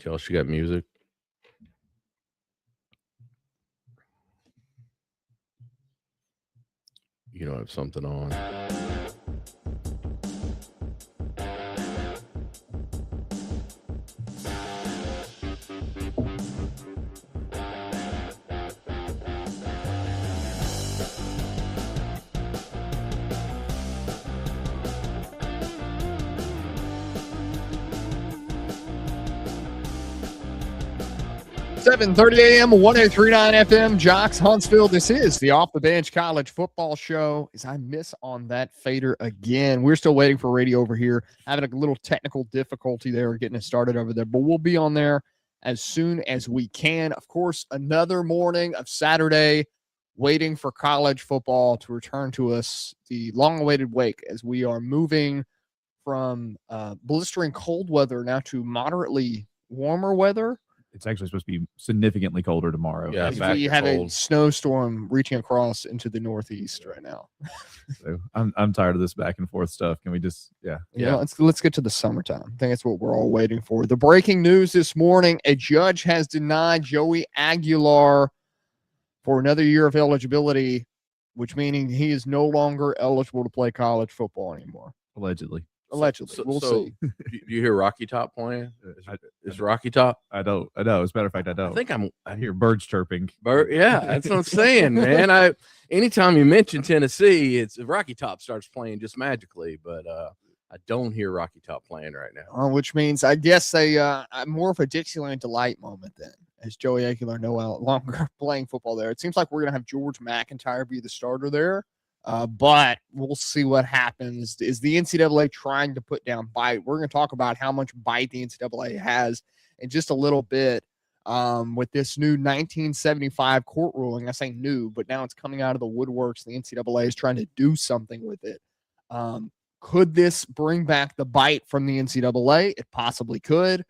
Tell she got music. You don't have something on. .30 a.m. 1039 FM, Jocks, Huntsville. This is the Off the Bench College Football Show. As I miss on that fader again, we're still waiting for radio over here, having a little technical difficulty there, getting it started over there. But we'll be on there as soon as we can. Of course, another morning of Saturday, waiting for college football to return to us. The long-awaited wake as we are moving from blistering cold weather now to moderately warmer weather. It's actually supposed to be significantly colder tomorrow. Yeah, we have a snowstorm reaching across into the northeast right now. So I'm tired of this back and forth stuff. Can we just Let's get to the summertime. I think that's what we're all waiting for. The breaking news this morning: a judge has denied Joey Aguilar for another year of eligibility, which meaning he is no longer eligible to play college football anymore. Allegedly. We'll see. Do you hear Rocky Top playing? Is Rocky Top? I don't. I know. As a matter of fact, I don't. I think I hear birds chirping. Yeah, that's what I'm saying, man. Anytime you mention Tennessee, it's Rocky Top starts playing just magically, but I don't hear Rocky Top playing right now. Which means I guess more of a Dixieland delight moment then, as Joey Aguilar no longer playing football there. It seems like we're gonna have George McIntyre be the starter there. But we'll see what happens. Is the NCAA trying to put down bite? We're going to talk about how much bite the NCAA has in just a little bit with this new 1975 court ruling. I say new, but now it's coming out of the woodworks. The NCAA is trying to do something with it. Could this bring back the bite from the NCAA? It possibly could.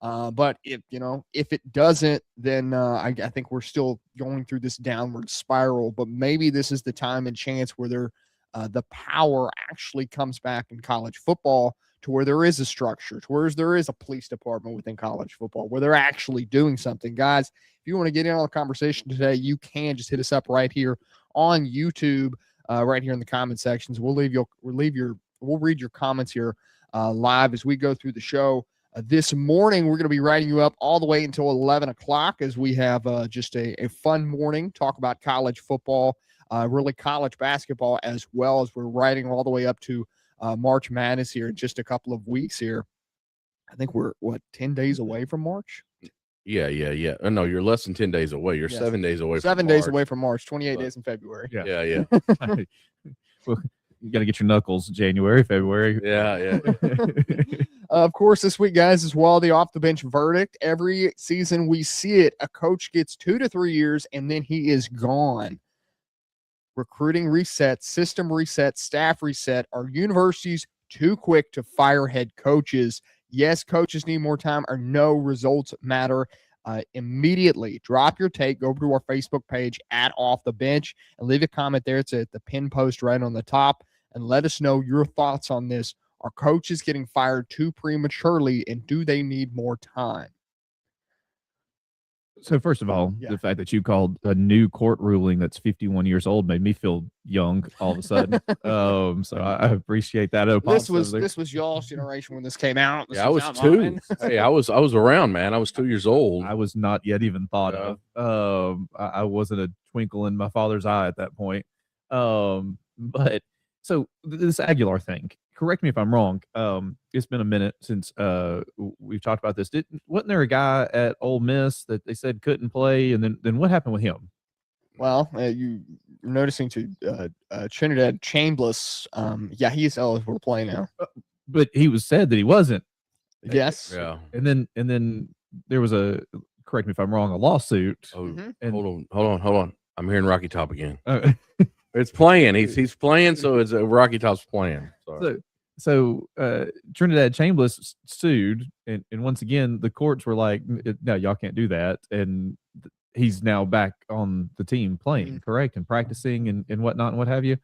But if it doesn't, then I think we're still going through this downward spiral. But maybe this is the time and chance where the power actually comes back in college football, to where there is a structure, to where there is a police department within college football, where they're actually doing something. Guys, if you want to get in on the conversation today, you can just hit us up right here on YouTube, right here in the comment sections. We'll read your comments here live as we go through the show. This morning, we're going to be writing you up all the way until 11 o'clock as we have just a fun morning, talk about college football, really college basketball, as well as we're writing all the way up to March Madness here in just a couple of weeks here. I think we're, 10 days away from March? Yeah. No, you're less than 10 days away. You're 7 days away. 7 days away from March, 28 days in February. Yeah. Well, you got to get your knuckles January, February. Yeah. Of course, this week, guys, is the off the bench verdict. Every season we see it. A coach gets 2 to 3 years, and then he is gone. Recruiting reset, system reset, staff reset. Are universities too quick to fire head coaches? Yes, coaches need more time, or no, results matter. Immediately drop your take, go over to our Facebook page at Off the Bench and leave a comment there. It's at the pin post right on the top, and let us know your thoughts on this. Are coaches getting fired too prematurely, and do they need more time? So first of all, the fact that you called a new court ruling that's 51 years old made me feel young all of a sudden. So I appreciate that. This was y'all's generation when this came out. I was 2. Hey, I was around, man. I was 2 years old. I was not yet even thought of. I wasn't a twinkle in my father's eye at that point. But so this Aguilar thing, correct me if I'm wrong. It's been a minute since we've talked about this. Wasn't there a guy at Ole Miss that they said couldn't play, and then what happened with him? Well, you're noticing to Trinidad Chambliss. He's eligible to play now, but he was said that he wasn't. Yes. Yeah. And then there was correct me if I'm wrong, a lawsuit. Oh, hold on. I'm hearing Rocky Top again. It's playing. He's playing, so it's Rocky Top's playing. Sorry. So Trinidad Chambliss sued, and once again the courts were like, "No, y'all can't do that." And he's now back on the team playing, correct, and practicing and whatnot and what have you.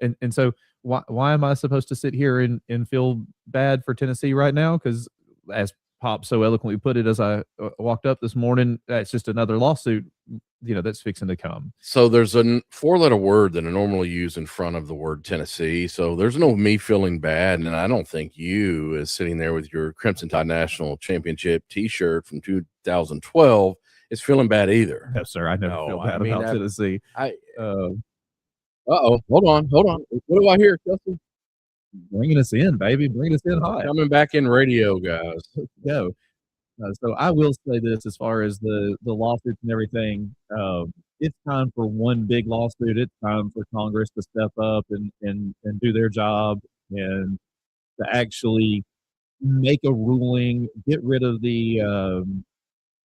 And so why am I supposed to sit here and feel bad for Tennessee right now? Because as Pop so eloquently put it as I walked up this morning, that's just another lawsuit, that's fixing to come. So there's a 4-letter word that I normally use in front of the word Tennessee. So there's no me feeling bad. And I don't think you, as sitting there with your Crimson Tide National Championship T-shirt from 2012, is feeling bad either. No, sir. I never feel bad about Tennessee. Hold on. What do I hear, Chelsea? Bringing us in, baby. Bringing us in hot. Coming back in radio, guys. Go. So I will say this as far as the lawsuits and everything. It's time for one big lawsuit. It's time for Congress to step up and do their job and to actually make a ruling, get rid of the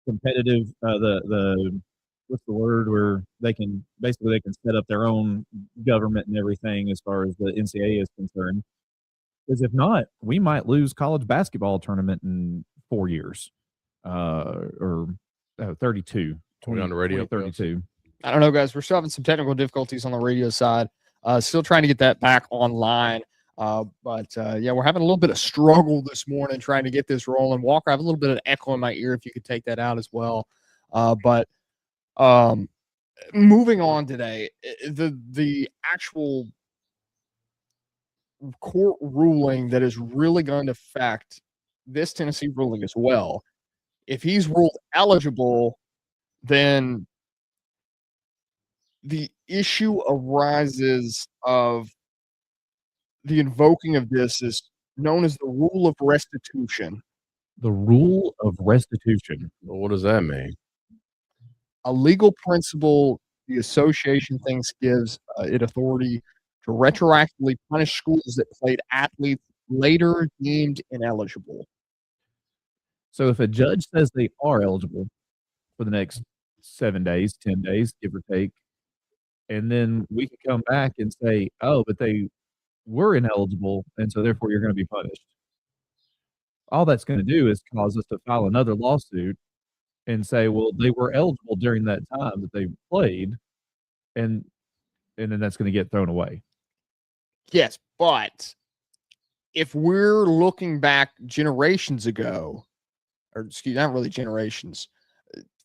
competitive, the what's the word, where they can set up their own government and everything as far as the NCAA is concerned. Because if not, we might lose college basketball tournament in 4 years, or 32. 20 on the radio. 32. I don't know, guys. We're still having some technical difficulties on the radio side. Still trying to get that back online. But we're having a little bit of struggle this morning trying to get this rolling. Walker, I have a little bit of echo in my ear if you could take that out as well. But moving on today, the actual court ruling that is really going to affect this Tennessee ruling as well. If he's ruled eligible, then the issue arises of the invoking of this is known as the rule of restitution. The rule of restitution. Well, what does that mean? A legal principle the association thinks gives it authority to retroactively punish schools that played athletes later deemed ineligible. So if a judge says they are eligible for the next 7 days, 10 days, give or take, and then we can come back and say, oh, but they were ineligible, and so therefore you're going to be punished. All that's going to do is cause us to file another lawsuit and say, well, they were eligible during that time that they played, and then that's going to get thrown away. Yes, but if we're looking back generations ago, or excuse me, not really generations,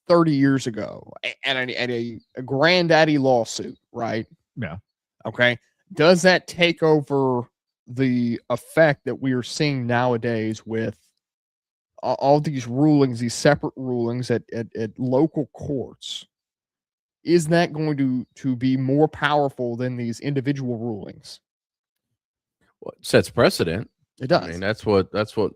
30 years ago, at a granddaddy lawsuit, right? Yeah. Okay. Does that take over the effect that we are seeing nowadays with all these rulings, these separate rulings at local courts? Is that going to be more powerful than these individual rulings? Well, it sets precedent. It does. I mean, that's what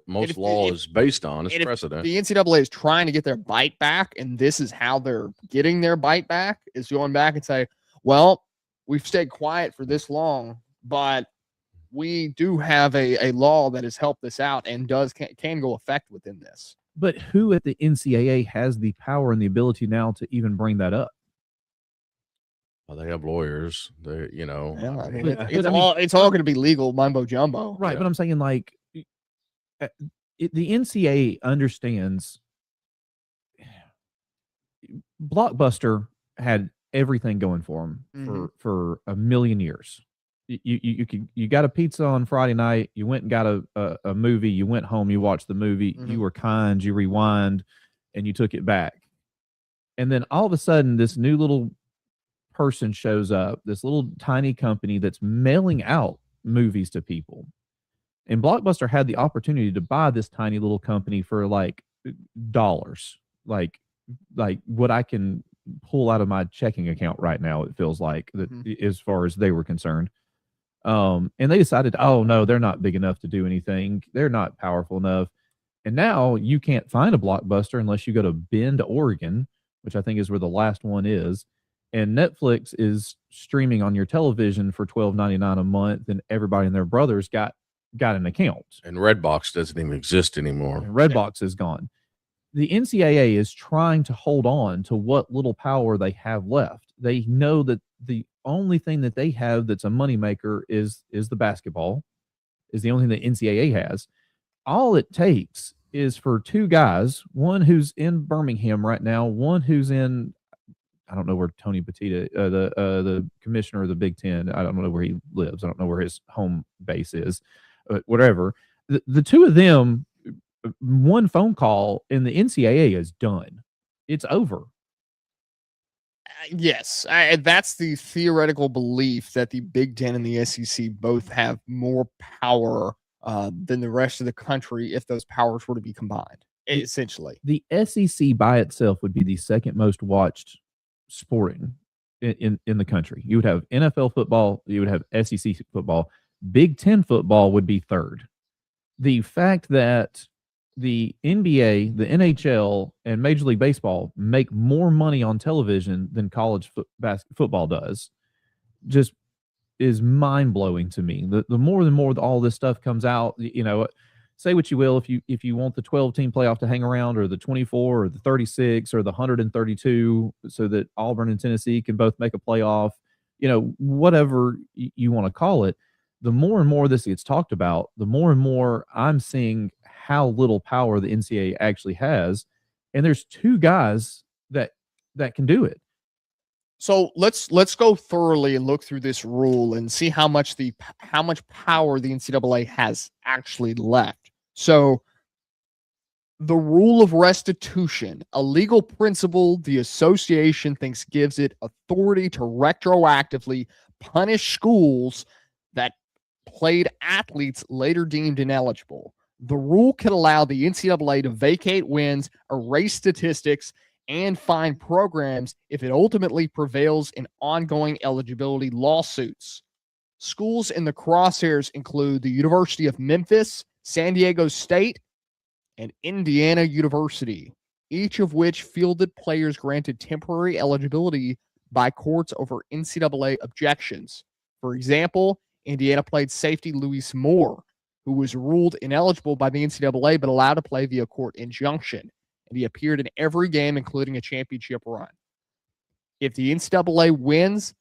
most law is based on. Is precedent. The NCAA is trying to get their bite back, and this is how they're getting their bite back, is going back and say, well, we've stayed quiet for this long, but we do have a law that has helped us out and can go effect within this. But who at the NCAA has the power and the ability now to even bring that up? Well, they have lawyers. They, Yeah, I mean, it's all going to be legal mumbo jumbo, right? Yeah. But I'm saying, like, the NCAA understands. Blockbuster had everything going for them for a million years. You got a pizza on Friday night. You went and got a movie. You went home. You watched the movie. You were kind. You rewind, and you took it back. And then all of a sudden, this new little person shows up. This little tiny company that's mailing out movies to people. And Blockbuster had the opportunity to buy this tiny little company for like dollars, like what I can pull out of my checking account right now. It feels like that, as far as they were concerned. And they decided, oh no, they're not big enough to do anything. They're not powerful enough. And now you can't find a Blockbuster unless you go to Bend, Oregon, which I think is where the last one is. And Netflix is streaming on your television for $12.99 a month, and everybody and their brothers got an account. And Redbox doesn't even exist anymore. And Redbox is gone. The NCAA is trying to hold on to what little power they have left. They know that the only thing that they have that's a moneymaker is the basketball, is the only thing the NCAA has. All it takes is for two guys, one who's in Birmingham right now, one who's in, I don't know where Tony Petita, the commissioner of the Big Ten, I don't know where he lives. I don't know where his home base is, whatever. The two of them one phone call and the NCAA is done. It's over. Yes, that's the theoretical belief that the Big Ten and the SEC both have more power than the rest of the country if those powers were to be combined, essentially. The SEC by itself would be the second most watched sporting in the country. You would have NFL football, you would have SEC football. Big Ten football would be third. The fact that the NBA, the NHL, and Major League Baseball make more money on television than college football does just is mind-blowing to me. The more and more all this stuff comes out, say what you will, if you want the 12-team playoff to hang around, or the 24 or the 36 or the 132, so that Auburn and Tennessee can both make a playoff, whatever you want to call it, the more and more this gets talked about, the more and more I'm seeing how little power the NCAA actually has. And there's two guys that can do it. So let's go thoroughly and look through this rule and see how much power the NCAA has actually left. So the rule of restitution, a legal principle the association thinks gives it authority to retroactively punish schools that played athletes later deemed ineligible. The rule can allow the NCAA to vacate wins, erase statistics, and fine programs if it ultimately prevails in ongoing eligibility lawsuits. Schools in the crosshairs include the University of Memphis, San Diego State, and Indiana University, each of which fielded players granted temporary eligibility by courts over NCAA objections. For example, Indiana played safety Luis Moore, who was ruled ineligible by the NCAA but allowed to play via court injunction, and he appeared in every game, including a championship run. If the NCAA wins,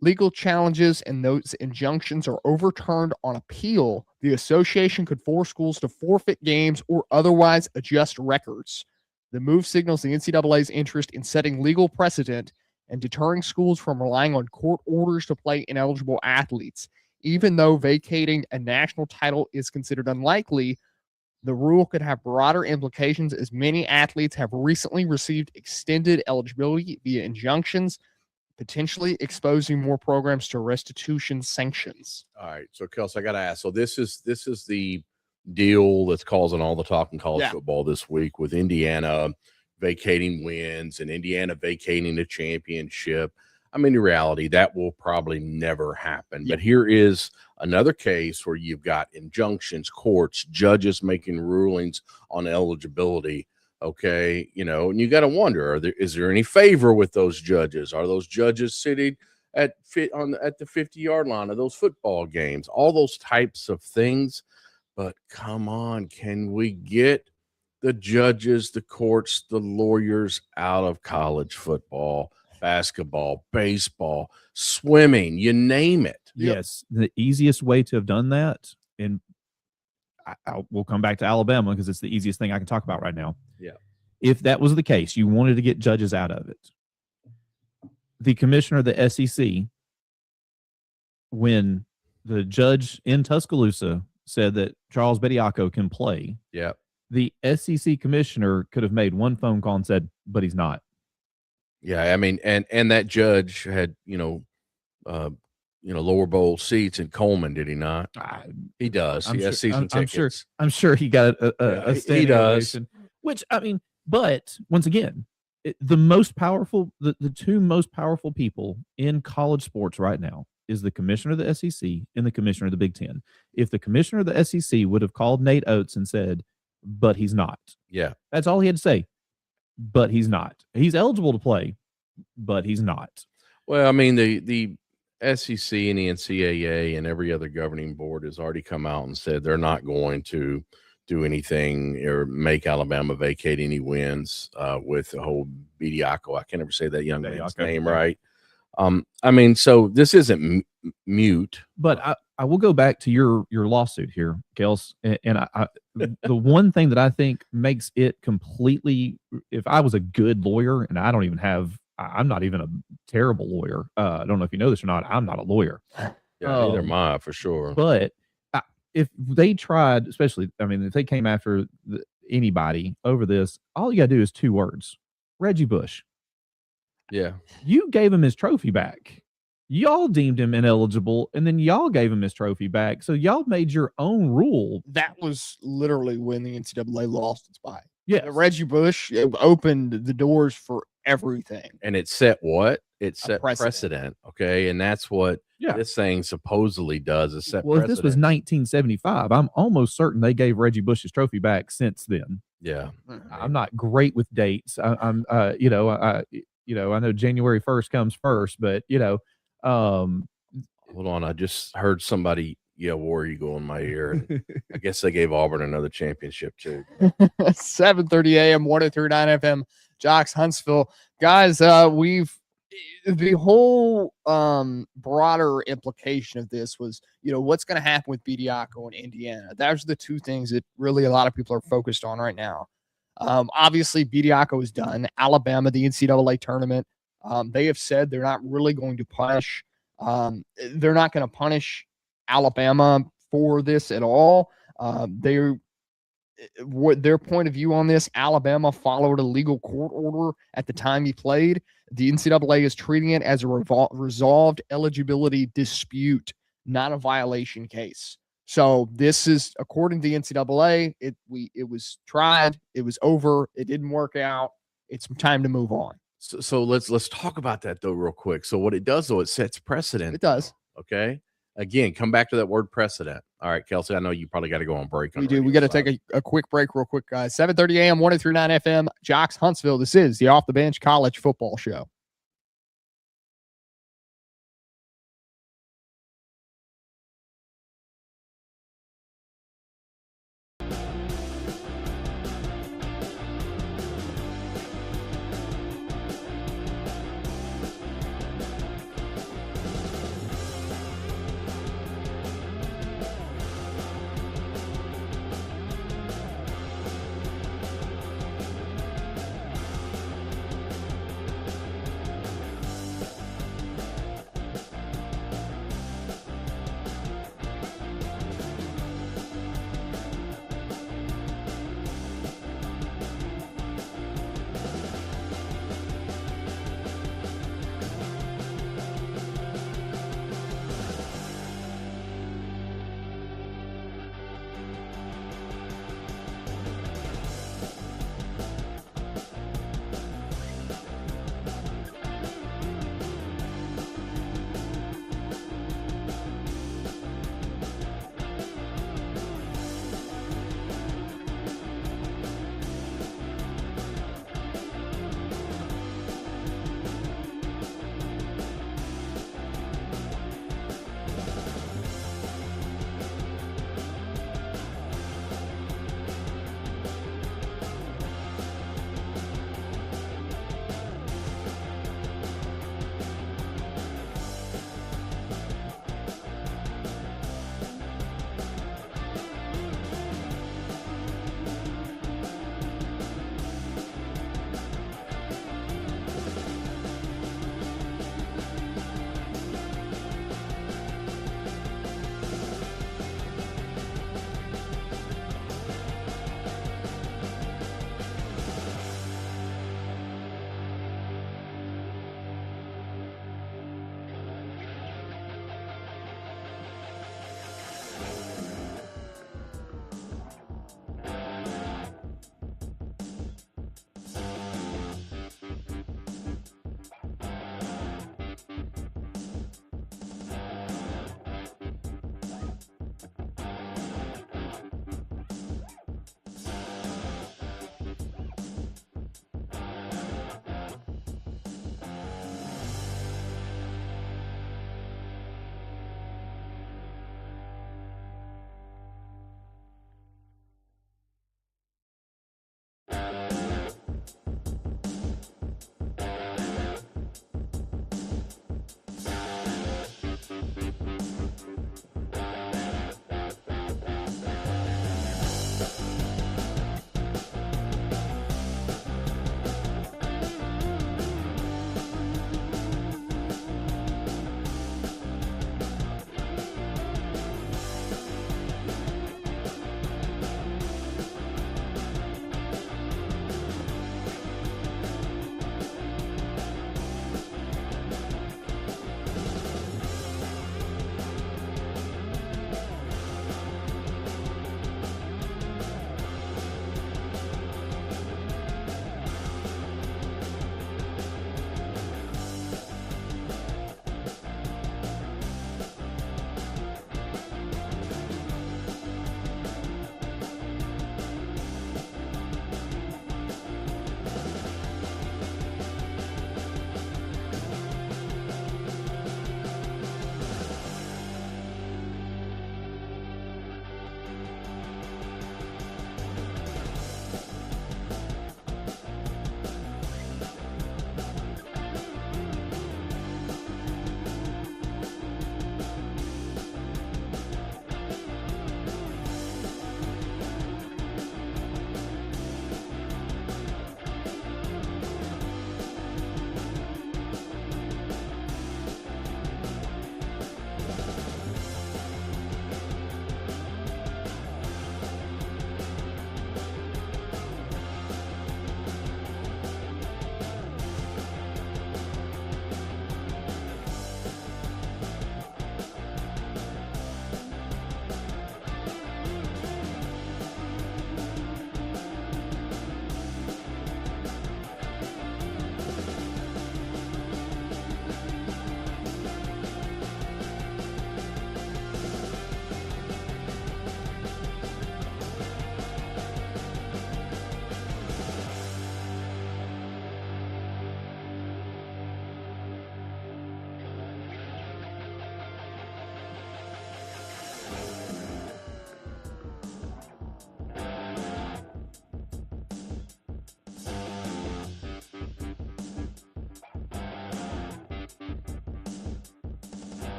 legal challenges and those injunctions are overturned on appeal, the association could force schools to forfeit games or otherwise adjust records. The move signals the NCAA's interest in setting legal precedent and deterring schools from relying on court orders to play ineligible athletes. Even though vacating a national title is considered unlikely, the rule could have broader implications, as many athletes have recently received extended eligibility via injunctions, potentially exposing more programs to restitution sanctions. All right, so Kelsey, I got to ask. So this is the deal that's causing all the talk in college football this week, with Indiana vacating wins and Indiana vacating the championship. I mean, in reality, that will probably never happen. But here is another case where you've got injunctions, courts, judges making rulings on eligibility. Okay, and you got to wonder: is there any favor with those judges? Are those judges sitting at the 50-yard line of those football games? All those types of things. But come on, can we get the judges, the courts, the lawyers out of college football? Basketball, baseball, swimming, you name it. Yes, the easiest way to have done that, and we'll come back to Alabama because it's the easiest thing I can talk about right now. Yeah. If that was the case, you wanted to get judges out of it. The commissioner of the SEC, when the judge in Tuscaloosa said that Charles Bediako can play, the SEC commissioner could have made one phone call and said, but he's not. Yeah, I mean, and that judge had, lower bowl seats in Coleman, did he not? He does. He has season tickets. I'm sure he got a standing he does. ovation, which, I mean, but once again, the most powerful, the two most powerful people in college sports right now is the commissioner of the SEC and the commissioner of the Big Ten. If the commissioner of the SEC would have called Nate Oates and said, but he's not. Yeah. That's all he had to say. But he's not. He's eligible to play, but he's not. Well, I mean, the SEC and the NCAA and every other governing board has already come out and said they're not going to do anything or make Alabama vacate any wins with the whole Bediako. I can't ever say that young man's name right. I mean, so this isn't mute. But I will go back to your lawsuit here, Kels. And the one thing that I think makes it completely, if I was a good lawyer, and I'm not even a terrible lawyer. I don't know if you know this or not. I'm not a lawyer. Yeah, neither am I, for sure. But if they tried, especially, I mean, if they came after anybody over this. All you got to do is 2 words: Reggie Bush. Yeah. You gave him his trophy back. Y'all deemed him ineligible, and then y'all gave him his trophy back. So y'all made your own rule. That was literally when the NCAA lost its bite. Yeah, Reggie Bush opened the doors for everything. And it set what? It set precedent. precedent. Okay. And that's what Yeah. this thing supposedly does, is set Well, if precedent. this was 1975, I'm almost certain they gave Reggie Bush his trophy back since then. Yeah. I'm not great with dates. I know January 1st comes first, but Hold on. I just heard somebody yell War Eagle in my ear. And I guess they gave Auburn another championship too. 7:30 a.m. 103.9 FM. Jocks, Huntsville. Guys, we've the whole broader implication of this was, what's going to happen with Bediako in Indiana. Those are the 2 things that really a lot of people are focused on right now. Obviously, Bediako is done. Alabama, the NCAA tournament, they have said they're not really going to punish. They're not going to punish Alabama for this at all. Their point of view on this: Alabama followed a legal court order at the time he played. The NCAA is treating it as a resolved eligibility dispute, not a violation case. So this is, according to the NCAA, it was tried, it was over, it didn't work out. It's time to move on. So let's talk about that though real quick. So what it does though, it sets precedent. It does. Okay. Again, come back to that word precedent. All right, Kelsey, I know you probably got to go on break. We do. We got to take a quick break real quick, guys. 7:30 a.m. 103.9 FM. Jocks, Huntsville. This is the Off the Bench College Football Show.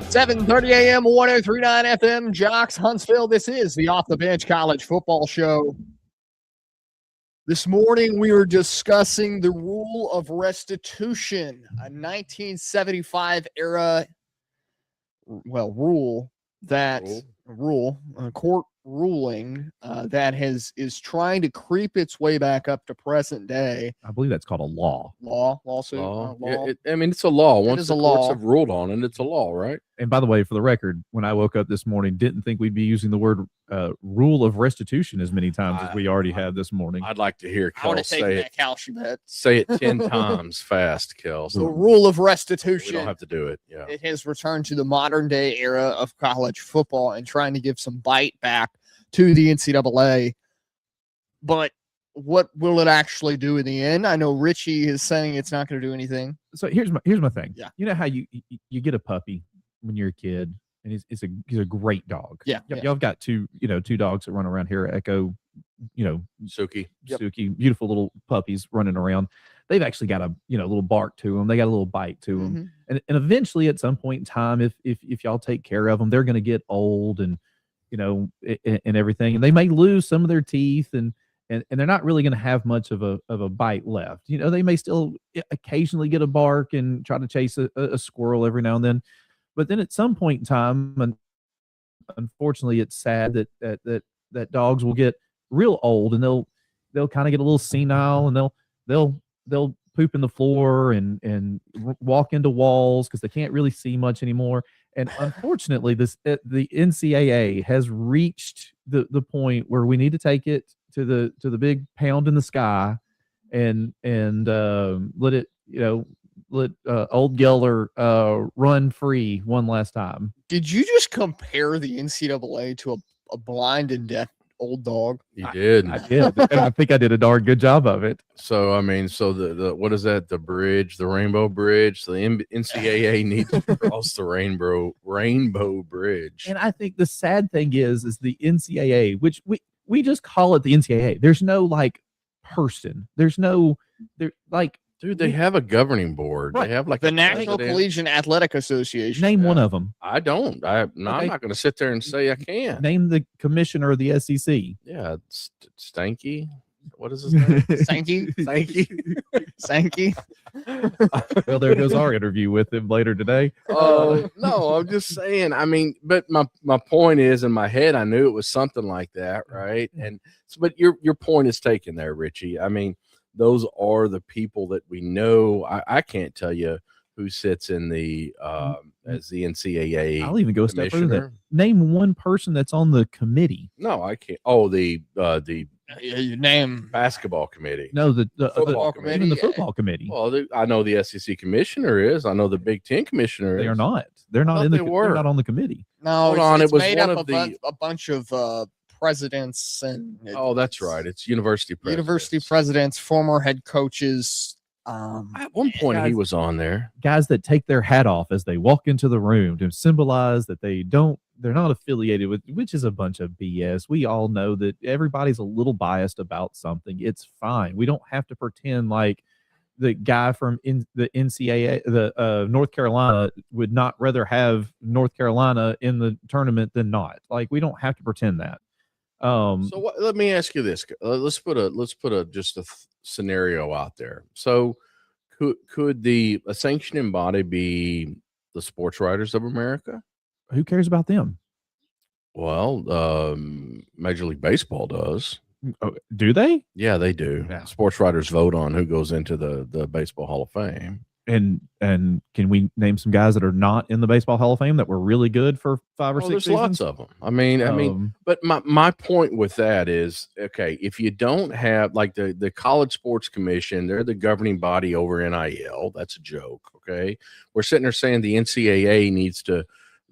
7:30 a.m. 1039 FM, Jocks, Huntsville. This is the Off the Bench College Football Show. This morning we were discussing the rule of restitution, a 1975 era court ruling that is trying to creep its way back up to present day. I believe that's called a law. Lawsuit. Law. Law. Yeah, it's a law. Once is the a courts law. have ruled on it, it's a law, right? And by the way, for the record, when I woke up this morning, didn't think we'd be using the word rule of restitution as many times as we already have this morning. I'd like to hear I would Kel have say taken it. that Kalshi bet. Say it 10 times fast, Kel. The rule of We restitution. don't have to do it. Yeah. It has returned to the modern day era of college football and trying to give some bite back to the NCAA. But what will it actually do in the end? I know Richie is saying it's not going to do anything. So here's my thing. Yeah. You know how you get a puppy when you're a kid, and he's a great dog. Yeah. Y'all have got two dogs that run around here. Echo, Suki. Yep. Suki, beautiful little puppies running around. They've actually got a little bark to them. They got a little bite to them. Mhm. And eventually at some point in time, if y'all take care of them, they're going to get old and and everything, and they may lose some of their teeth and they're not really going to have much of a bite left. They may still occasionally get a bark and try to chase a squirrel every now and then, but then at some point in time, and unfortunately, it's sad that dogs will get real old and they'll kind of get a little senile and they'll poop in the floor and walk into walls because they can't really see much anymore. And unfortunately, the NCAA has reached the point where we need to take it to the big pound in the sky and let old Geller run free one last time. Did you just compare the NCAA to a blind and deaf old dog? You did. I did, and I think I did a darn good job of it. So the what is that? The bridge, the Rainbow Bridge. So the NCAA needs to cross the Rainbow Bridge. And I think the sad thing is the NCAA, which we just call it the NCAA. There's no person. There's no Dude, they have a governing board. Right. They have The National Collegiate Athletic Association. Name one of them. I don't. I'm not going to sit there and say I can. Name the commissioner of the SEC. Yeah, Stanky. What is his name? Sankey. Sankey. Well, there goes our interview with him later today. No, I'm just saying. But my point is, in my head, I knew it was something like that, right? And but your point is taken there, Richie. Those are the people that we know. I can't tell you who sits in the as the NCAA. I'll even go a step further than that. Name one person that's on the committee. No, I can't. Oh, the You name basketball committee. No, the football committee. even the football committee. Well, I know the SEC commissioner is. I know the Big Ten commissioner is. They are not. They're not thought they're were. not on the committee. No, Hold on, it's it was made one up of a bunch of presidents and Oh, that's right. It's university presidents. University presidents, former head coaches. At one point, he was on there. Guys that take their hat off as they walk into the room to symbolize that they're not affiliated with, which is a bunch of BS. We all know that everybody's a little biased about something. It's fine. We don't have to pretend like the guy from the NCAA, North Carolina, would not rather have North Carolina in the tournament than not. We don't have to pretend that. Let me ask you this. Let's put a scenario out there. So could a sanctioning body be the Sports Writers of America? Who cares about them? Well, Major League Baseball does. Oh, do they? Yeah, they do. Yeah. Sports writers vote on who goes into the Baseball Hall of Fame. And can we name some guys that are not in the Baseball Hall of Fame that were really good for 5 or 6 there's seasons? lots of them. But my point with that is, okay, if you don't have the College Sports Commission, they're the governing body over NIL. That's a joke. Okay, we're sitting there saying the NCAA needs to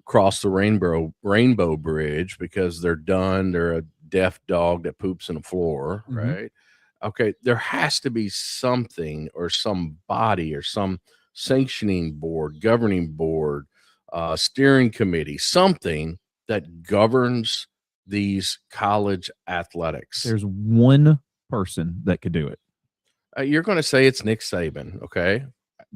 cross the Rainbow Bridge because they're done. They're a deaf dog that poops in the floor, right? Okay, there has to be something or some body or some sanctioning board, governing board, steering committee, something that governs these college athletics. There's one person that could do it. You're going to say it's Nick Saban, okay?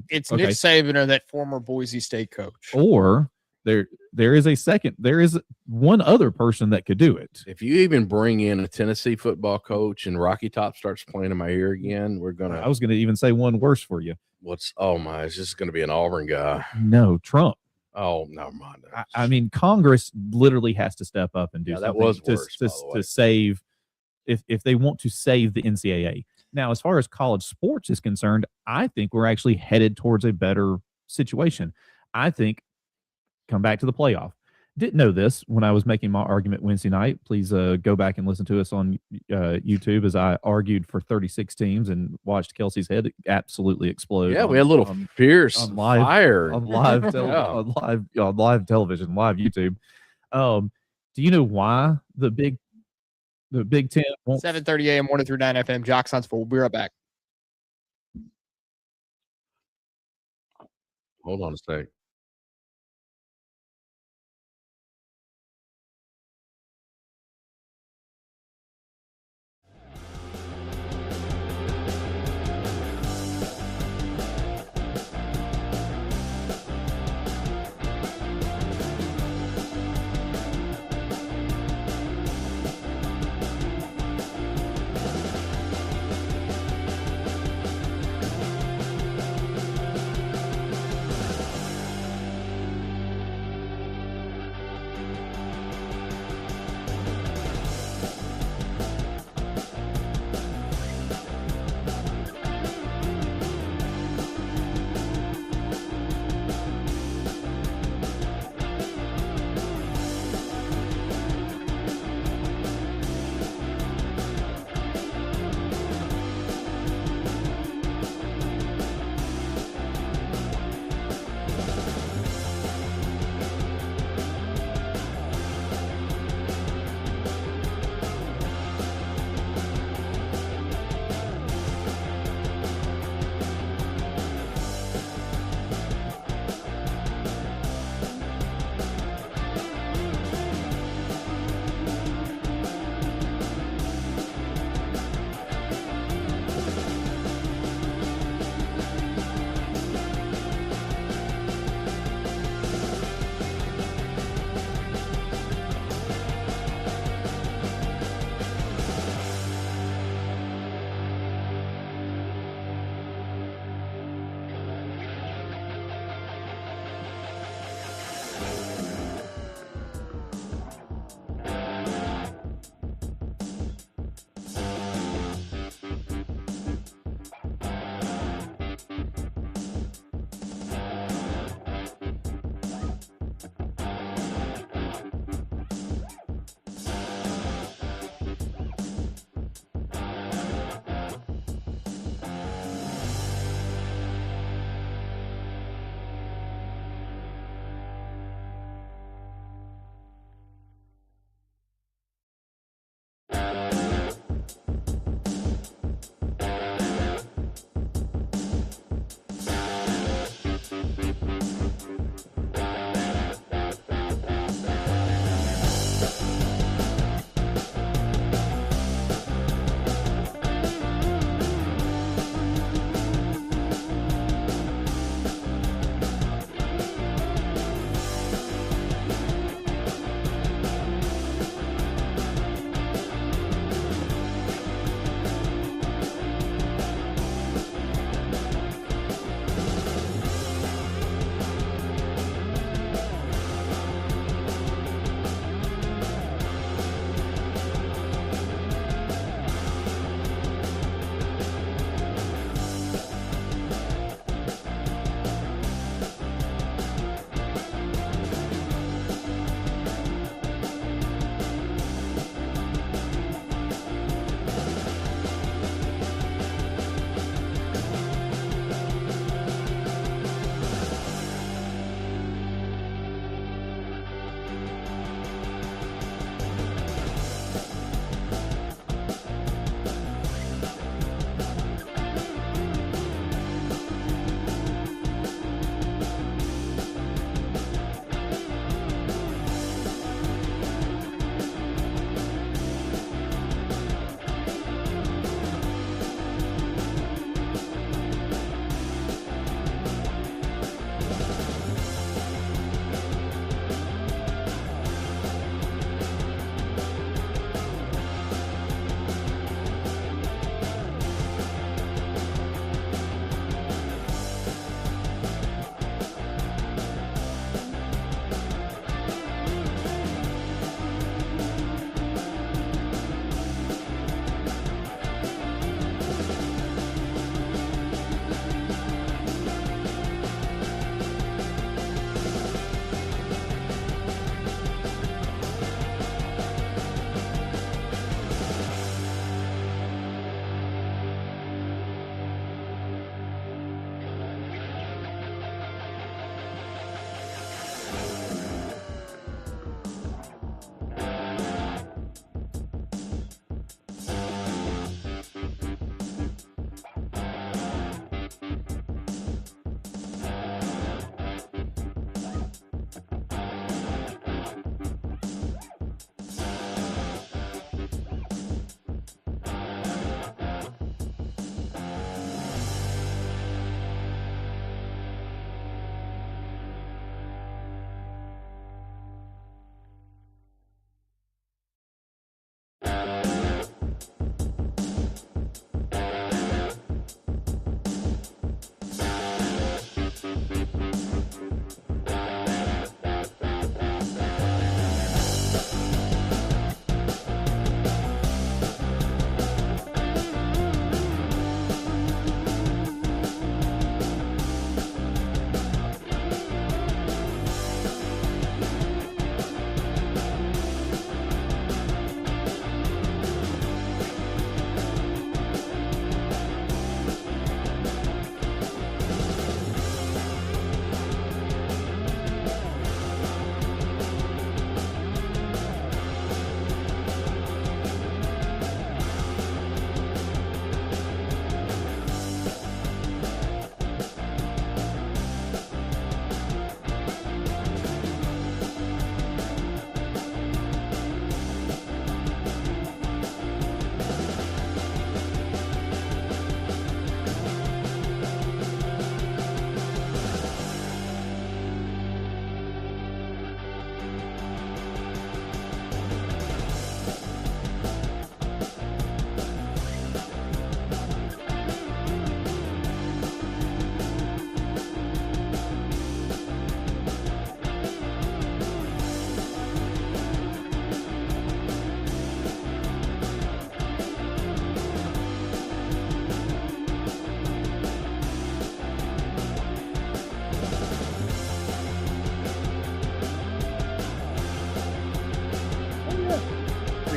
It's Nick Saban or that former Boise State coach. Or there is one other person that could do it. If you even bring in a Tennessee football coach and Rocky Top starts playing in my ear again, I was going to even say one worse for you. It's just going to be an Auburn guy. No, Trump. Oh, never mind. I mean, Congress literally has to step up and do something that was worse, to save, if they want to save the NCAA. Now, as far as college sports is concerned, I think we're actually headed towards a better situation. I think, come back to the playoff. Didn't know this when I was making my argument Wednesday night. Please go back and listen to us on YouTube as I argued for 36 teams and watched Kelsey's head absolutely explode. Yeah, we had a little fierce fire on live television, live YouTube. Do you know why the Big Ten won't 7:30 a.m. 1 through 9 FM. Jocks Huntsville. We'll be right back. Hold on a sec.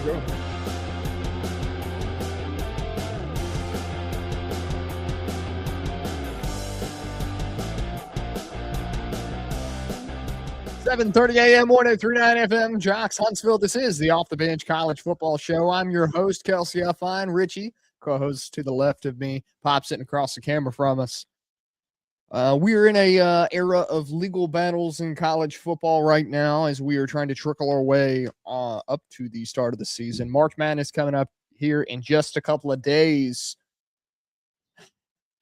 go. (7:30 a.m. 103.9 FM, Jocks Huntsville. This is the Off the Bench College Football Show. I'm your host, Kelsey Huffine. Richie, co-host to the left of me, Pop sitting across the camera from us. We are in a era of legal battles in college football right now as we are trying to trickle our way up to the start of the season. March Madness coming up here in just a couple of days.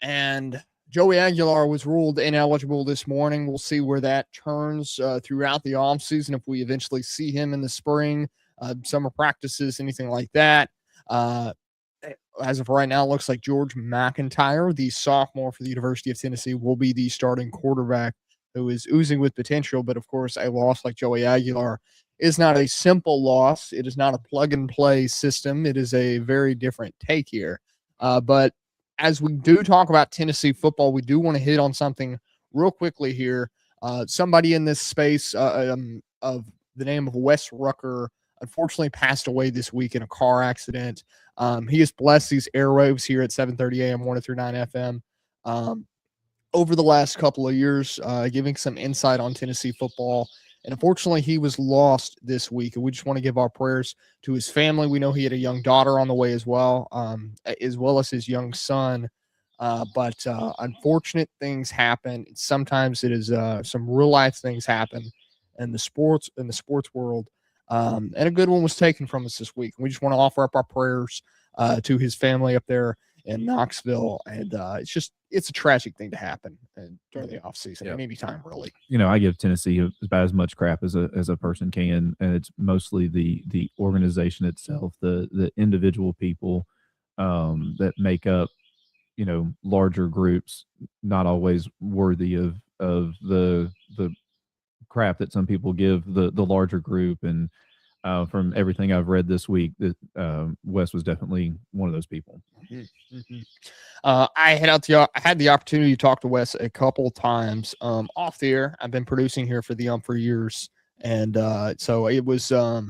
And Joey Aguilar was ruled ineligible this morning. We'll see where that turns throughout the offseason if we eventually see him in the spring, summer practices, anything like that. As of right now, it looks like George McIntyre, the sophomore for the University of Tennessee, will be the starting quarterback, who is oozing with potential. But, of course, a loss like Joey Aguilar is not a simple loss. It is not a plug-and-play system. It is a very different take here. But as we do talk about Tennessee football, we do want to hit on something real quickly here. Somebody in this space of the name of Wes Rucker unfortunately passed away this week in a car accident. He has blessed these airwaves here at 7:30 a.m. 103.9 FM over the last couple of years, giving some insight on Tennessee football. And unfortunately, he was lost this week. And we just want to give our prayers to his family. We know he had a young daughter on the way as well as his young son. But unfortunate things happen. Sometimes it is some real life things happen in the sports world. And a good one was taken from us this week. We just want to offer up our prayers to his family up there in Knoxville. And it's a tragic thing to happen during the offseason, Yep. anytime, really. You know, I give Tennessee about as much crap as a person can, and it's mostly the organization itself, the individual people that make up, you know, larger groups, not always worthy of the crap that some people give the larger group. And from everything I've read this week, that Wes was definitely one of those people. Mm-hmm. I had the opportunity to talk to Wes a couple times off the air. I've been producing here for the for years, and so it was I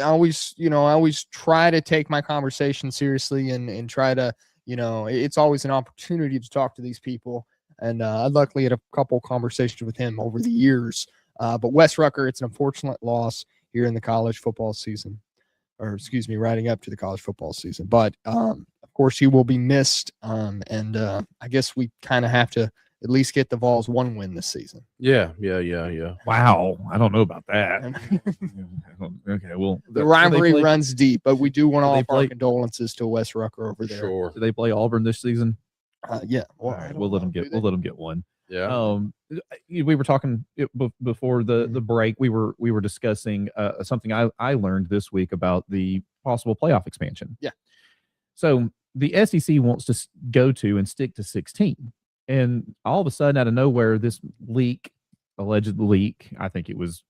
always try to take my conversation seriously and try to, it's always an opportunity to talk to these people. And I luckily had a couple conversations with him over the years. But Wes Rucker, it's an unfortunate loss here in the college football season, riding up to the college football season. But of course, he will be missed. And I guess we kind of have to at least get the Vols one win this season. Yeah. Wow, I don't know about that. Okay, well, the rivalry runs deep, but we do want to offer our condolences to Wes Rucker over there. Sure. Do they play Auburn this season? Yeah. Well, all right, we'll let them get one. Yeah. We were talking before the break. We were discussing something I learned this week about the possible playoff expansion. Yeah. So the SEC wants to go to and stick to 16, and all of a sudden, out of nowhere, this alleged leak. I think it was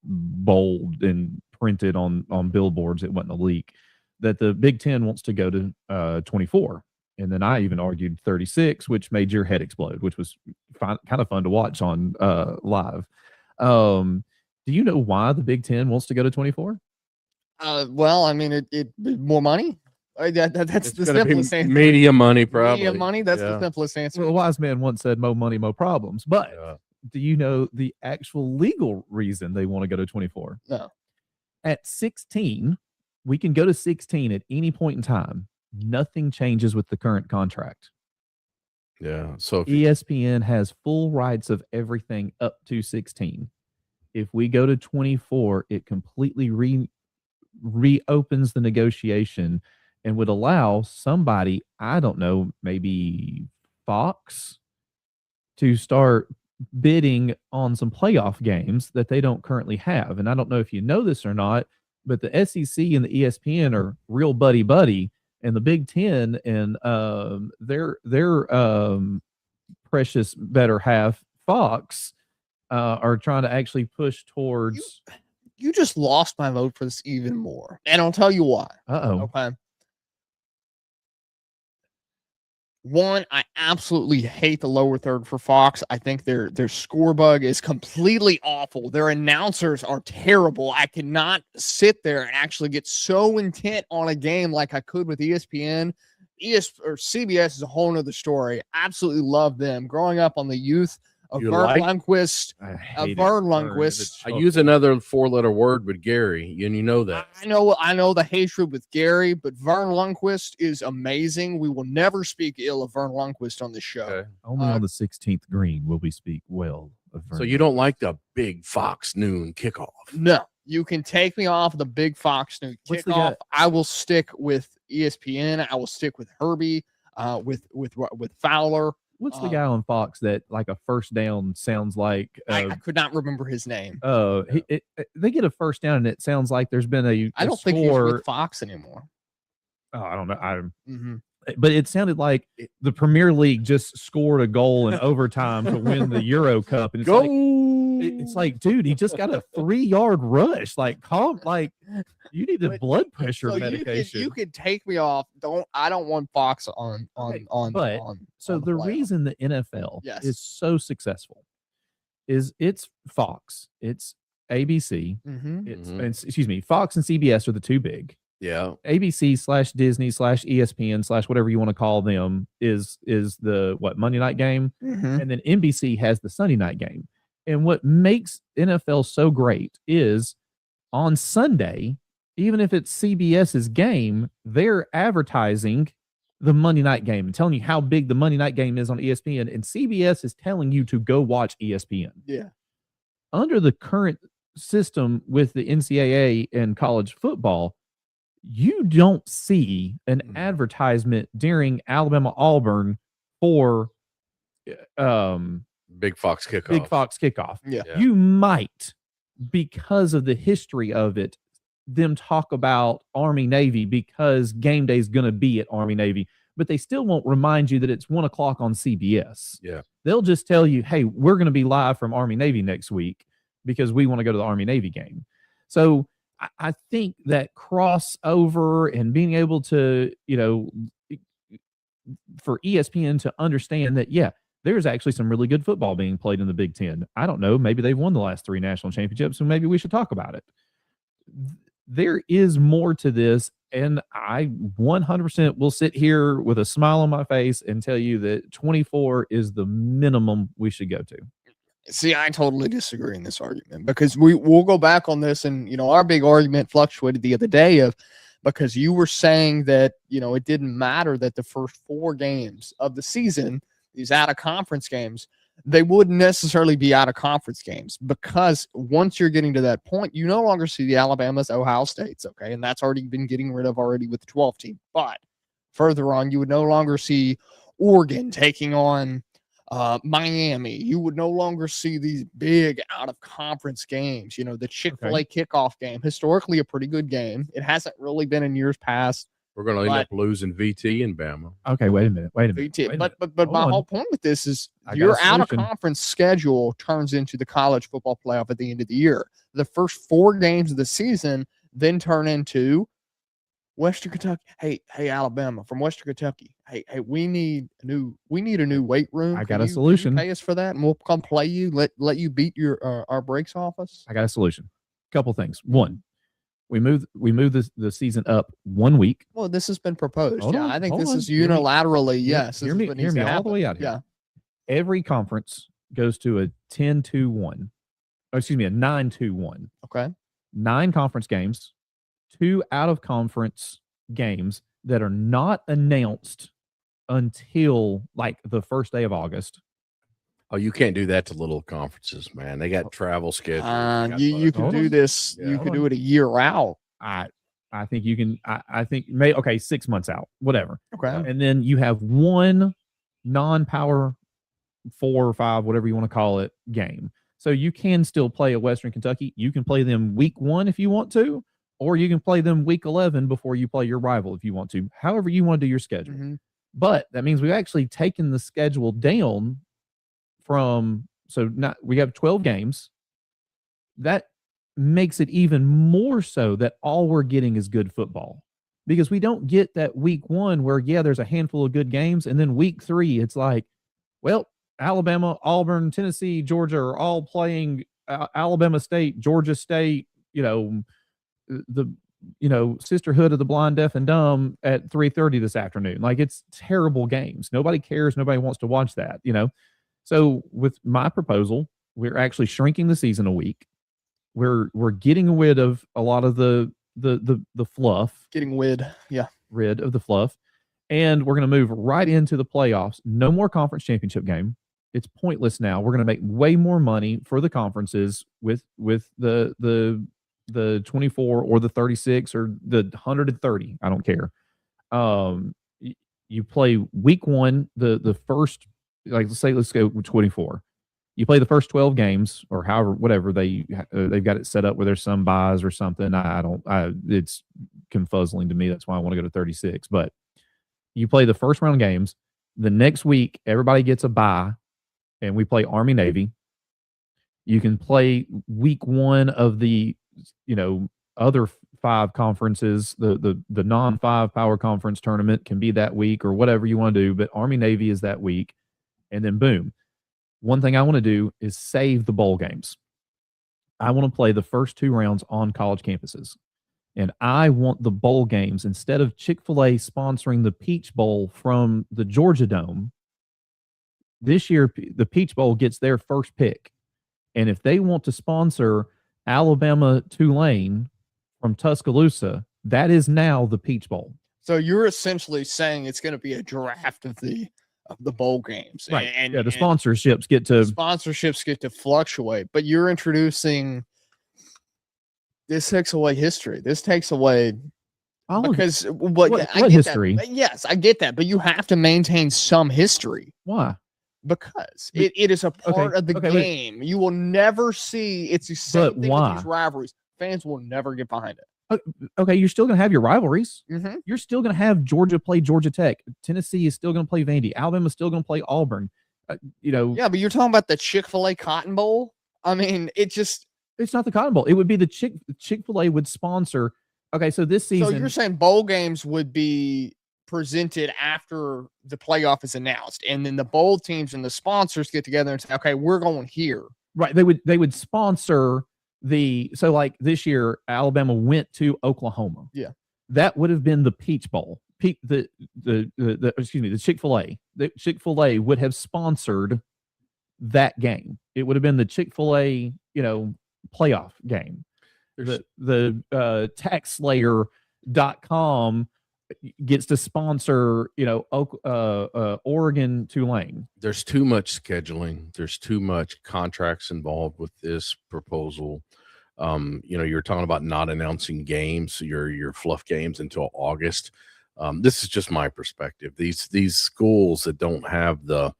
bold and printed on billboards. It wasn't a leak. That the Big Ten wants to go to 24. And then I even argued 36, which made your head explode, which was kind of fun to watch on live. Do you know why the Big Ten wants to go to 24? Well, I mean, it more money. That's the simplest answer. Media money, probably. Media money. That's the simplest answer. Well, a wise man once said, "More money, more problems." But do you know the actual legal reason they want to go to 24? No. At 16, we can go to 16 at any point in time. Nothing changes with the current contract. Yeah. So ESPN has full rights of everything up to 16. If we go to 24, it completely reopens the negotiation and would allow somebody, I don't know, maybe Fox, to start bidding on some playoff games that they don't currently have. And I don't know if you know this or not, but the SEC and the ESPN are real buddy-buddy. And the Big Ten and their precious better half, Fox, are trying to actually push towards. You just lost my vote for this even more, and I'll tell you why. Uh-oh. Okay. One, I absolutely hate the lower third for Fox. I think their score bug is completely awful. Their announcers are terrible. I cannot sit there and actually get so intent on a game like I could with ESPN. Or CBS is a whole nother story. Absolutely love them. Growing up on the youth of You Vern like- Lundquist, I hate it. Vern Vern, Lundquist. it's I use another 4-letter word with Gary, and you know that. I know the hatred with Gary, but Vern Lundquist is amazing. We will never speak ill of Vern Lundquist on this show. Okay. only on the 16th green will we speak well of Vern. So you don't like the big Fox noon kickoff? No, you can take me off the big Fox News What's the guy- kickoff. I will stick with ESPN. I will stick with Herbie, with Fowler. What's the guy on Fox that like a first down sounds like? I could not remember his name. They get a first down and it sounds like there's been a I don't think he's with Fox anymore. Oh, I don't know. Mhm. But it sounded like the Premier League just scored a goal in overtime to win the Euro Cup, and it's Go! it's like, dude, he just got a 3-yard rush. Like, you need a blood pressure So medication. you could take me off. I don't want Fox on. But, So on the playoff. reason the NFL Yes. is so successful is it's Fox, it's ABC, Mhm. excuse me, Fox and CBS are the two big. Yeah. ABC/Disney/ESPN/ whatever you want to call them is the Monday night game, Mhm. and then NBC has the Sunday night game. And what makes NFL so great is on Sunday, even if it's CBS's game, they're advertising the Monday night game and telling you how big the Monday night game is on ESPN, and CBS is telling you to go watch ESPN. Yeah. Under the current system with the NCAA and college football, you don't see an advertisement during Alabama Auburn for Big Fox kickoff. Big Fox kickoff. Yeah. Yeah. You might, because of the history of it, them talk about Army Navy because game day is going to be at Army Navy, but they still won't remind you that it's 1 o'clock on CBS. Yeah. They'll just tell you, hey, we're going to be live from Army Navy next week because we want to go to the Army Navy game. So I think that crossover and being able to, for ESPN to understand that, yeah, there's actually some really good football being played in the Big Ten. I don't know. Maybe they've won the last 3 national championships, so maybe we should talk about it. There is more to this, and I 100% will sit here with a smile on my face and tell you that 24 is the minimum we should go to. See, I totally disagree in this argument because we'll go back on this, and our big argument fluctuated the other day because you were saying that it didn't matter that the first 4 games of the season, these out of conference games, they wouldn't necessarily be out of conference games because once you're getting to that point, you no longer see the Alabamas, Ohio States, okay, and that's already been getting rid of already with the 12 team. But further on, you would no longer see Oregon taking on Miami. You would no longer see these big out of conference games. The Chick-fil-A kickoff game, historically a pretty good game. It hasn't really been in years past. We're going to end up losing VT in Bama. Okay, wait a minute. VT. But my whole point with this is your out of conference schedule turns into the college football playoff at the end of the year. The first 4 games of the season then turn into Western Kentucky. Hey, Alabama from Western Kentucky. Hey, we need a new weight room. I got a solution. Can you pay us for that, and we'll come play you. Let you beat our breaks off us. I got a solution. Couple things. One, we move the season up 1 week. Well, this has been proposed. Hold on, I think hold this on. is unilaterally. Hear Yes. Hear me all the way out here. Yeah. Every conference goes to a 10-1. Oh, excuse me, a 9-1. Okay. 9 conference games, 2 out of conference games that are not announced until like the first day of August. Oh, you can't do that to little conferences, man. They got travel schedules. You can do this. Yeah. You can do it a year out. I think you can. I think 6 months out, whatever. Okay. And then you have 1 non-power 4 or 5, whatever you want to call it, game. So you can still play at Western Kentucky. You can play them week 1 if you want to, or you can play them week 11 before you play your rival if you want to. However you want to do your schedule. Mm-hmm. But that means we've actually taken the schedule down we have 12 games. That makes it even more so that all we're getting is good football. because we don't get that week 1 where, yeah, there's a handful of good games. And then week 3, it's like, well, Alabama, Auburn, Tennessee, Georgia are all playing Alabama State, Georgia State, the Sisterhood of the Blind, Deaf, and Dumb at 3:30 this afternoon. Like, it's terrible games. Nobody cares. Nobody wants to watch that, So with my proposal, we're actually shrinking the season a week. We're getting rid of a lot of the fluff. Getting rid of the fluff. And we're going to move right into the playoffs. No more conference championship game. It's pointless now. We're going to make way more money for the conferences with the 24 or the 36 or the 130. I don't care. You play week 1, the first, like, let's go 24. You play the first 12 games, or however, whatever they've got it set up where there's some buys or something. It's confuzzling to me. That's why I want to go to 36. But you play the first round games. The next week, everybody gets a bye, and we play Army Navy. You can play week 1 of the other 5 conferences. The non-5 power conference tournament can be that week, or whatever you want to do. But Army Navy is that week, and then boom. One thing I want to do is save the bowl games. I want to play the first 2 rounds on college campuses. And I want the bowl games, instead of Chick-fil-A sponsoring the Peach Bowl from the Georgia Dome, this year the Peach Bowl gets their first pick. And if they want to sponsor Alabama Tulane from Tuscaloosa, that is now the Peach Bowl. So you're essentially saying it's going to be a draft of the bowl games, right? And the sponsorships get to fluctuate, but you're introducing. This takes away history. This takes away because what history? Yes, I get that, but you have to maintain some history. Why? Because it is a part of the game. You will never see. It's the same thing with these rivalries. Fans will never get behind it. Okay, you're still going to have your rivalries. Mm-hmm. You're still going to have Georgia play Georgia Tech. Tennessee is still going to play Vandy. Alabama's still going to play Auburn. Yeah, but you're talking about the Chick-fil-A Cotton Bowl. I mean, it's not the Cotton Bowl. It would be the Chick-fil-A would sponsor. Okay, so this season. So you're saying bowl games would be presented after the playoff is announced, and then the bowl teams and the sponsors get together and say, "Okay, we're going here." Right. They would sponsor. So like this year, Alabama went to Oklahoma. Yeah, that would have been the Peach Bowl. The Chick-fil-A. The Chick-fil-A would have sponsored that game. It would have been the Chick-fil-A, playoff game. The TaxSlayer.com gets to sponsor, Oregon Tulane. There's too much scheduling. There's too much contracts involved with this proposal. You're talking about not announcing games, your fluff games until August. This is just my perspective. These schools that don't have the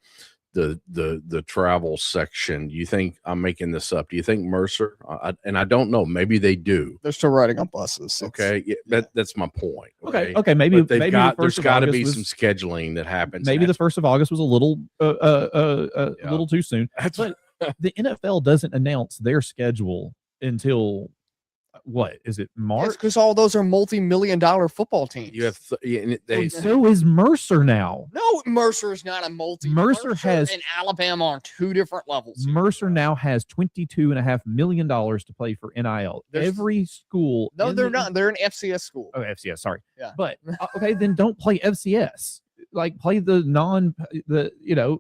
travel section. You think I'm making this up? Do you think Mercer? And I don't know. Maybe they do. They're still riding on buses. Okay, that's my point. Okay. Maybe there's got to be some scheduling that happens. Maybe the 1st of August was a little a little too soon. But the NFL doesn't announce their schedule until. What is it, March? Because all those are multi-million-dollar football teams. You have so is Mercer now. No, Mercer is not a Mercer has and Alabama on 2 different levels. Mercer now has $22.5 million to play for NIL. Every school. No, they're not. They're an FCS school. Oh, FCS. Sorry. Yeah. But okay, then don't play FCS. Like play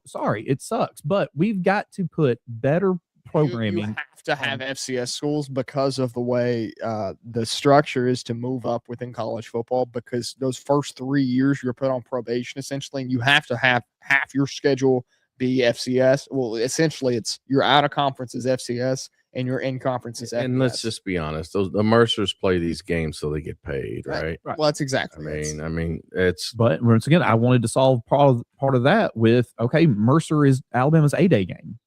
sorry, it sucks. But we've got to put better programming. You have to have FCS schools because of the way the structure is to move up within college football, because those first 3 years you're put on probation essentially, and you have to have half your schedule be FCS. Well, essentially it's you're out of conference as FCS and you're in conference as FCS. And let's just be honest, the Mercers play these games so they get paid, right? Well, that's exactly I mean it's. But once again, I wanted to solve part of that with Mercer is Alabama's A-Day game.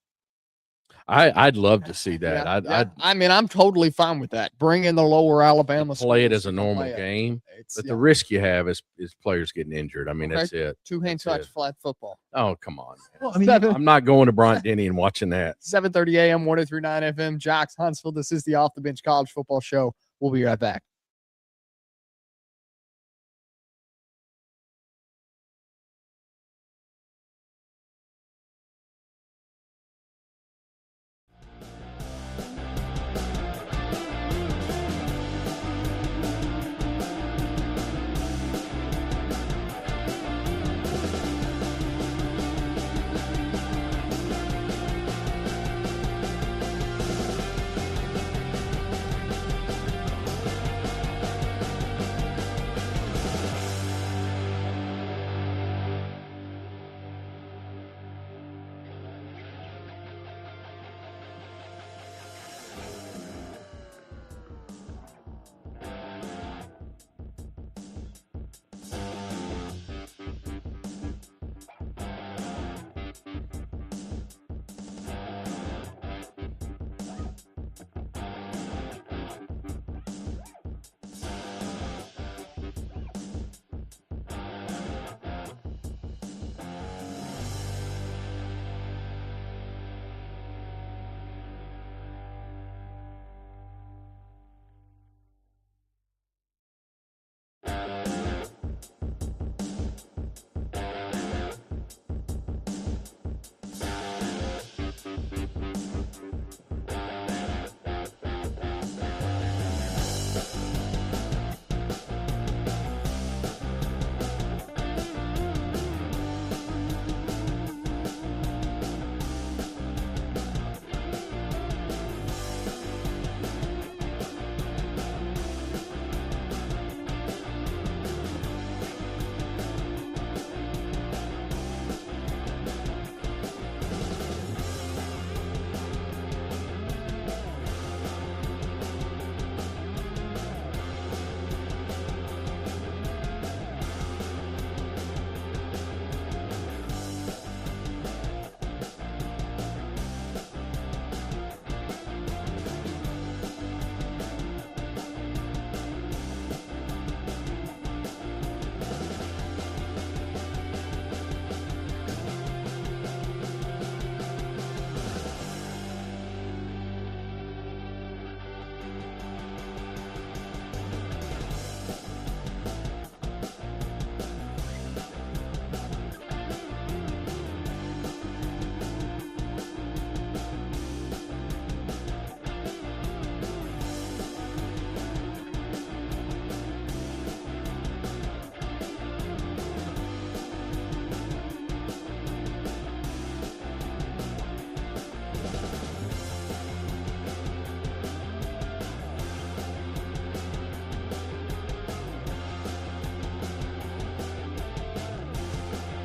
I'd love to see that. Yeah. I'm totally fine with that. Bring in the lower Alabama. Play it as a normal game, but the risk you have is players getting injured. I mean, that's it. 2-hand touch flag football. Oh, come on. Well, I mean, I'm not going to Bryant-Denny and watching that. 7:30 a.m. 103.9 FM. Jocks, Huntsville. This is the Off the Bench College Football Show. We'll be right back.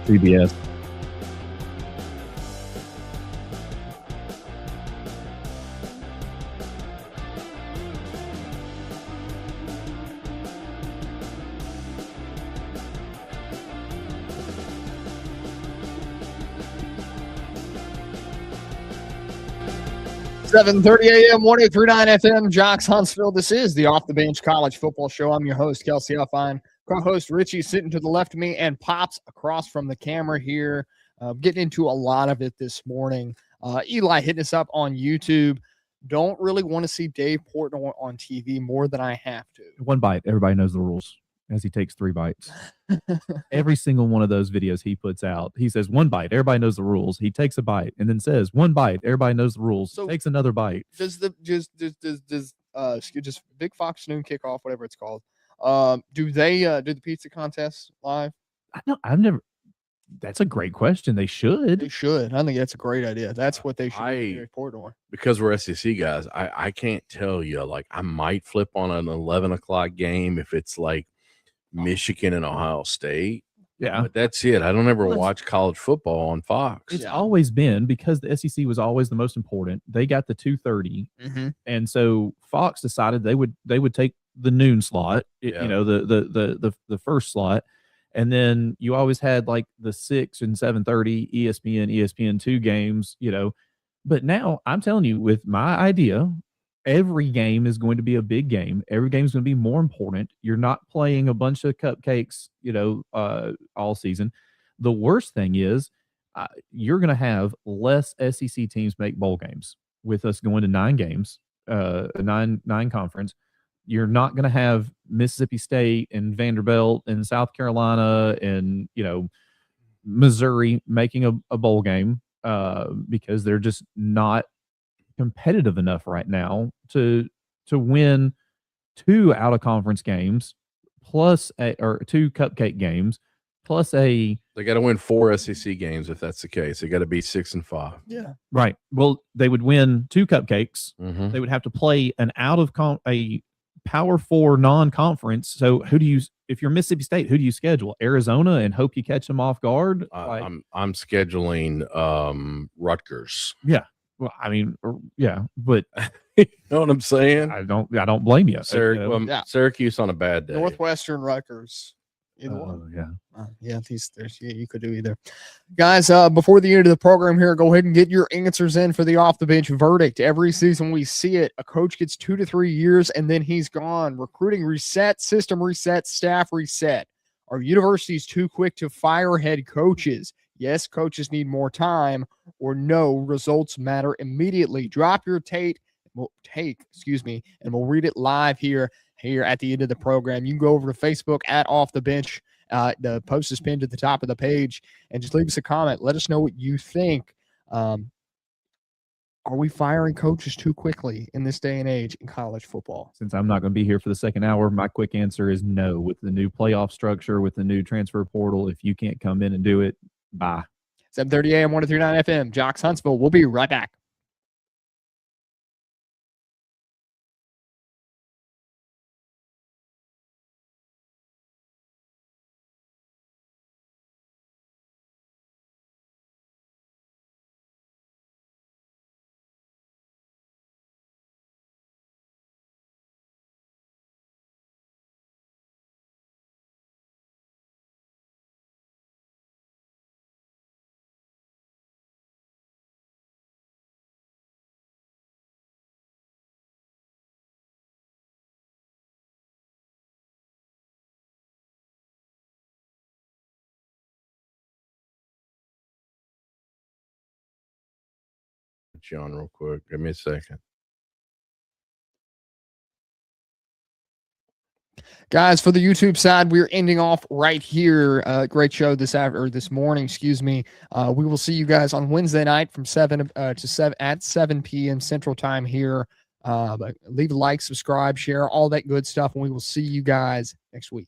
CBS. Seven 30 a.m. 1839 FM, Jocks Huntsville. This is the Off the Bench College Football Show. I'm your host, Kelsey Huffine. Co-host Richie sitting to the left of me, and Pops across from the camera here. Getting into a lot of it this morning. Eli hitting us up on YouTube. Don't really want to see Dave Portnoy on TV more than I have to. One bite. Everybody knows the rules as he takes 3 bites. Every single one of those videos he puts out, he says 1 bite. Everybody knows the rules. He takes a bite and then says 1 bite. Everybody knows the rules. So takes another bite. Does just Big Fox Noon Kickoff, whatever it's called? Do they do the pizza contest live? I've never. That's a great question. They should. They should. I think that's a great idea. That's what they should do with Portnoy. Because we're SEC guys, I can't tell you. Like, I might flip on an 11 o'clock game if it's like Michigan and Ohio State. Yeah. But that's it. I don't ever watch college football on Fox. It's always been because the SEC was always the most important. They got the 2:30, and so Fox decided they would take the noon slot. You know, the first slot. And then you always had like the 6 and 7:30 ESPN2 games, you know. But now I'm telling you, with my idea, every game is going to be a big game. Every game is going to be more important. You're not playing a bunch of cupcakes, you know, all season. The worst thing is you're going to have less SEC teams make bowl games with us going to 9 games, nine conference. You're not going to have Mississippi State and Vanderbilt and South Carolina and, you know, Missouri making a bowl game because they're just not competitive enough right now to win 2 out of conference games plus or 2 cupcake games plus they got to win 4 SEC games if that's the case. They got to be 6 and 5. Yeah, right. Well, they would win 2 cupcakes. Mm-hmm. They would have to play an out of a Power 4 non-conference. So who do you, if you're Mississippi State, who do you schedule? Arizona and hope you catch them off guard? I'm scheduling Rutgers. Yeah. Well, I mean, yeah, but you know what I'm saying? I don't blame you. Syracuse on a bad day. Northwestern, Rutgers. Either one. Yeah. You could do either. Guys, before the end of the program here, go ahead and get your answers in for the off the bench verdict. Every season we see it. A coach gets 2 to 3 years and then he's gone. Recruiting reset, system reset, staff reset. Are universities too quick to fire head coaches? Yes, coaches need more time, or no, results matter immediately. Drop your take, and we'll read it live here at the end of the program. You can go over to Facebook at Off the Bench. The post is pinned at the top of the page, and just leave us a comment. Let us know what you think. Are we firing coaches too quickly in this day and age in college football? Since I'm not going to be here for the second hour, my quick answer is no. With the new playoff structure, with the new transfer portal, if you can't come in and do it, bye. 7:30 a.m. 103.9 FM, Jocks Huntsville. We'll be right back. You on real quick. Give me a second. Guys, for the YouTube side, we're ending off right here. Great show this morning, excuse me. We will see you guys on Wednesday night from 7 at 7 p.m. Central Time here. Leave a like, subscribe, share, all that good stuff, and we will see you guys next week.